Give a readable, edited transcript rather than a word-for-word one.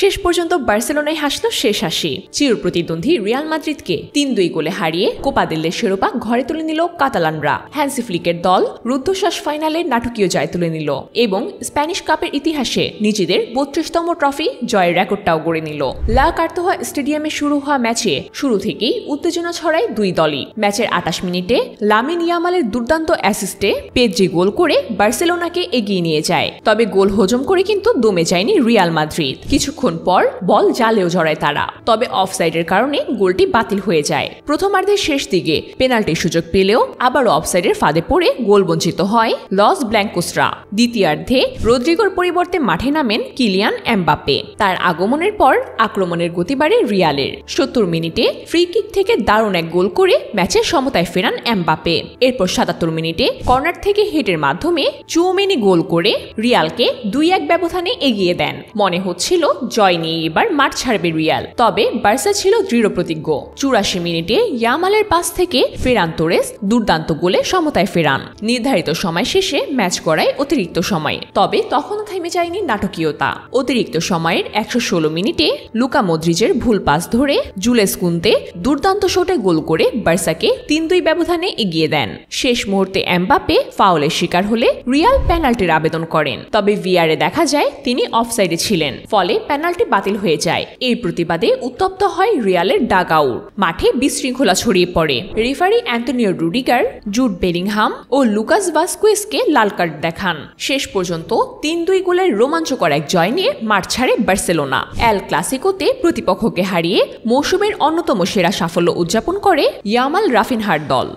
শেষ পর্যন্ত বার্সেলোনায় হাসলো শেষ হাসি। চিরপ্রতিদ্বন্দ্বী রিয়াল মাদ্রিদকে ৩-২ গোলে হারিয়ে কোপা দেল রের শিরোপা ঘরে তুলে নিল কাতালানরা। হ্যান্সি ফ্লিকের দল রুদ্ধশ্বাস ফাইনালে নাটকীয় জয় তুলে নিল এবং স্প্যানিশ কাপের ইতিহাসে নিজেদের ৩২তম ট্রফি জয়ের রেকর্ডটাও গড়ে নিল। লা কার্তোয়া স্টেডিয়ামে শুরু হওয়া ম্যাচে শুরু থেকেই উত্তেজনা ছড়ায় দুই দলই। ম্যাচের ২৮ মিনিটে লামিন ইয়ামালের দুর্দান্ত অ্যাসিস্টে পেদ্রি গোল করে বার্সেলোনাকে এগিয়ে নিয়ে যায়। তবে গোল হজম করে কিন্তু দমে যায়নি রিয়াল মাদ্রিদ। কিছুক্ষণ পর বল জালেও জড়ায় তারা, তবে অফসাইডের কারণে গোলটি বাতিল হয়ে যায়। প্রথমার্ধের শেষ দিকে পেনাল্টির সুযোগ পেলেও আবারও অফসাইডের ফাঁদে পড়ে গোল বঞ্চিত হয় লস ব্ল্যাঙ্কোসরা। দ্বিতীয়ার্ধে রদ্রিগোর পরিবর্তে মাঠে নামেন কিলিয়ান এমবাপ্পে। তার আগমনের পর আক্রমণের গতি বাড়ে রিয়ালের। ৭০ মিনিটে ফ্রি কিক থেকে দারুণ এক গোল করে ম্যাচের সমতায় ফেরান এমবাপ্পে। এরপর ৭৭ মিনিটে কর্নার থেকে হেডের মাধ্যমে চুওমেনি গোল করে রিয়ালকে ২-১ ব্যবধানে এগিয়ে দেন। মনে হচ্ছিল জয় নিয়ে এবার মাঠ ছাড়বে রিয়াল, তবে বার্সা ছিল দৃঢ় প্রতিজ্ঞ। ৮৪ মিনিটে ইয়ামালের পাস থেকে ফেরান তোরেস দুর্দান্ত গোলে সমতায় ফেরান। নির্ধারিত সময় শেষে ম্যাচ গড়ায় অতিরিক্ত সময়ে, তবে তখনও থেমে যায়নি নাটকীয়তা। অতিরিক্ত সময়ের ১১৬ মিনিটে লুকা মদ্রিচের ভুল পাস ধরে জুলেস কুন্তে দুর্দান্ত শটে গোল করে বার্সাকে ৩-২ ব্যবধানে এগিয়ে দেন। শেষ মুহূর্তে এমবাপ্পে ফাউলের শিকার হলে রিয়াল পেনাল্টির আবেদন করেন, তবে ভিআরে দেখা যায় তিনি অফসাইডে ছিলেন, ফলে পেনাল্টি বাতিল হয়ে যায়। এই প্রতিবাদে উত্তপ্ত হয় রিয়ালের ডাগ আউট। মাঠে বিশৃঙ্খলা ছড়িয়ে পড়ে। Referee Antonio Rudiger, Jude Bellingham ও লুকাস ভাস্কুয়েজকে লাল কার্ড দেখান। শেষ পর্যন্ত ৩-২ গোলের রোমাঞ্চকর এক জয় নিয়ে মাঠ ছাড়ে বার্সেলোনা। এল ক্লাসিকোতে প্রতিপক্ষকে হারিয়ে মৌসুমের অন্যতম সেরা সাফল্য উদযাপন করে ইয়ামাল রাফিনহার দল।